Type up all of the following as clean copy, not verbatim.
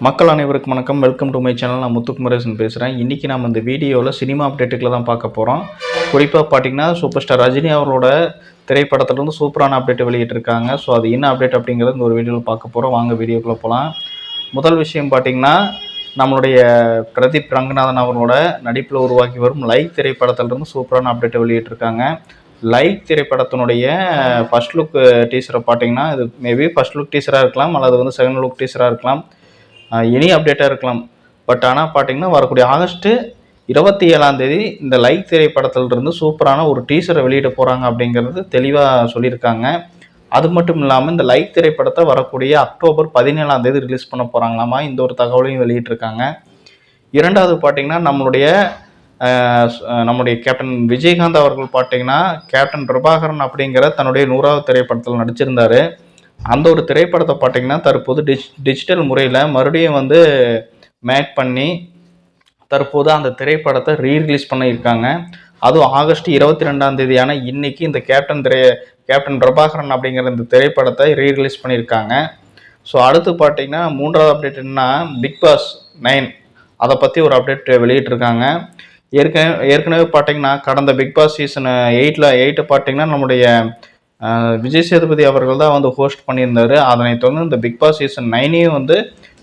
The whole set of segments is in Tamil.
மக்கள் அனைவருக்கும் வணக்கம். Welcome to my channel. நான் முத்துக்குமரேசன் பேசுகிறேன். இன்றைக்கி நம்ம இந்த வீடியோவில் சினிமா அப்டேட்டுகளை தான் பார்க்க போகிறோம். குறிப்பாக பார்த்திங்கன்னா சூப்பர் ஸ்டார் ரஜினி அவர்களோட திரைப்படத்துலேருந்து சூப்பரான அப்டேட் வெளியிட்டிருக்காங்க. ஸோ அது என்ன அப்டேட் அப்படிங்கிறது இந்த ஒரு வீடியோவில் பார்க்க போகிறோம். வாங்க வீடியோக்குள்ளே போகலாம். முதல் விஷயம் பார்த்திங்கன்னா நம்மளுடைய பிரதீப் ரங்கநாதன் அவர்களோட நடிப்பில் உருவாக்கி வரும் லைக் திரைப்படத்திலிருந்து சூப்பரான அப்டேட்டை வெளியிட்டிருக்காங்க. லைக் திரைப்படத்தினுடைய ஃபர்ஸ்ட் லுக் டீசரை பார்த்திங்கன்னா இது மேபி ஃபர்ஸ்ட் லுக் டீசராக இருக்கலாம் அல்லது செகண்ட் லுக் டீசராக இருக்கலாம், எனி அப்டேட்டாக இருக்கலாம். பட் ஆனால் பார்த்தீங்கன்னா வரக்கூடிய ஆகஸ்ட்டு 27 இந்த லைக் திரைப்படத்திலிருந்து சூப்பரான ஒரு டீசரை வெளியிட போகிறாங்க அப்படிங்கிறது தெளிவாக சொல்லியிருக்காங்க. அது மட்டும் இல்லாமல் இந்த லைக் திரைப்படத்தை வரக்கூடிய அக்டோபர் 17 ரிலீஸ் பண்ண போகிறாங்களாமா. இந்த ஒரு தகவலையும் வெளியிட்டிருக்காங்க. இரண்டாவது பார்த்தீங்கன்னா நம்முடைய கேப்டன் விஜயகாந்த் அவர்கள் பார்த்தீங்கன்னா கேப்டன் பிரபாகரன் அப்படிங்கிற தன்னுடைய 100வது திரைப்படத்தில் நடிச்சிருந்தார். அந்த ஒரு திரைப்படத்தை பார்த்தீங்கன்னா தற்போது டிஜிட்டல் முறையில் மறுபடியும் மேக் பண்ணி தற்போது அந்த திரைப்படத்தை ரீரிலீஸ் பண்ணியிருக்காங்க. அதுவும் ஆகஸ்ட் 22 இன்னைக்கு இந்த கேப்டன் பிரபாகரன் அப்படிங்கிற இந்த திரைப்படத்தை ரீரிலீஸ் பண்ணியிருக்காங்க. ஸோ அடுத்து பார்த்தீங்கன்னா மூன்றாவது அப்டேட் என்னன்னா பிக் பாஸ் 9 அதை பற்றி ஒரு அப்டேட் வெளியிட்டிருக்காங்க. ஏற்கனவே பார்த்தீங்கன்னா கடந்த பிக் பாஸ் சீசன் 8 பார்த்தீங்கன்னா நம்முடைய விஜய் சேதுபதி அவர்கள் தான் ஹோஸ்ட் பண்ணியிருந்தார். அதனை தொடர்ந்து இந்த பிக் பாஸ் சீசன் 9ஐயும்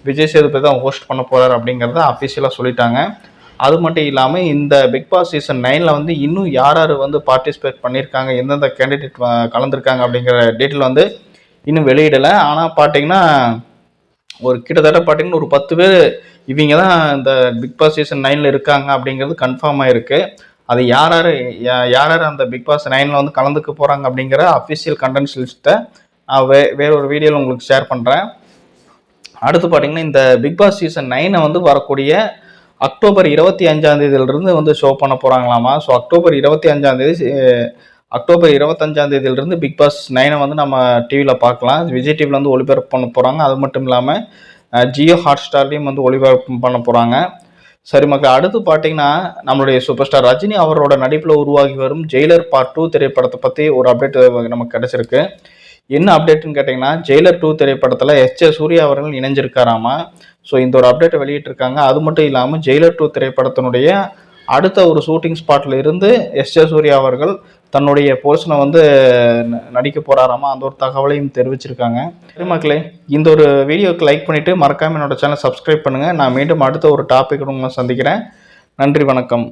விஜய் சேதுபதி தான் ஹோஸ்ட் பண்ண போகிறார் அப்படிங்கிறத அஃபிஷியலாக சொல்லிட்டாங்க. அது மட்டும் இல்லாமல் இந்த பிக் பாஸ் சீசன் 9ல் இன்னும் யார் பார்ட்டிசிபேட் பண்ணியிருக்காங்க, எந்தெந்த கேண்டிடேட் கலந்துருக்காங்க அப்படிங்கிற டீட்டெயில் இன்னும் வெளியிடலை. ஆனால் பார்த்தீங்கன்னா கிட்டத்தட்ட பார்த்தீங்கன்னா ஒரு 10 பேர் இவங்க தான் இந்த பிக் பாஸ் சீசன் 9ல் இருக்காங்க அப்படிங்கிறது கன்ஃபார்ம் ஆகிருக்கு. அது யார் யார் அந்த பிக் பாஸ் 9ல் கலந்துக்க போகிறாங்க அப்படிங்கிற அஃபிஷியல் கண்டென்ட்ஸ் லிஸ்ட்டை வேற ஒரு வீடியோவில் உங்களுக்கு ஷேர் பண்ணுறேன். அடுத்து பார்த்தீங்கன்னா இந்த பிக் பாஸ் சீசன் 9 வரக்கூடிய அக்டோபர் 25 ஷோ பண்ண போகிறாங்களாமா. ஸோ அக்டோபர் 25 பிக் பாஸ் 9 நம்ம டிவியில் பார்க்கலாம். விஜய் டிவியில் ஒளிபரப்பு பண்ண போகிறாங்க. அது மட்டும் இல்லாமல் ஜியோ ஹாட்ஸ்டார்லேயும் ஒளிபரப்பு பண்ண போகிறாங்க. சரி மக்கள், அடுத்து பார்த்தீங்கன்னா நம்மளுடைய சூப்பர் ஸ்டார் ரஜினி அவரோட நடிப்பில் உருவாகி வரும் ஜெயிலர் பார்ட் 2 திரைப்படத்தை பற்றி ஒரு அப்டேட் நமக்கு கிடைச்சிருக்கு. என்ன அப்டேட்னு கேட்டிங்கன்னா ஜெயிலர் 2 திரைப்படத்தில் எஸ்.ஜே. சூர்யா அவர்கள் இணைஞ்சிருக்காராமா. ஸோ இந்த ஒரு அப்டேட்டை வெளியிட்டிருக்காங்க. அது மட்டும் இல்லாமல் ஜெயிலர் 2 திரைப்படத்தினுடைய அடுத்த ஒரு ஷூட்டிங் ஸ்பாட்டில் இருந்து எஸ்.ஜே. சூர்யா அவர்கள் தன்னுடைய போர்ஷனை நடிக்க போகிறாராமா. அந்த ஒரு தகவலையும் தெரிவிச்சிருக்காங்க. சரி மக்களே, இந்த ஒரு வீடியோக்கு லைக் பண்ணிவிட்டு மறக்காமல் என்னோட சேனல் சப்ஸ்கிரைப் பண்ணுங்கள். நான் மீண்டும் அடுத்த ஒரு டாபிக் உங்களை சந்திக்கிறேன். நன்றி, வணக்கம்.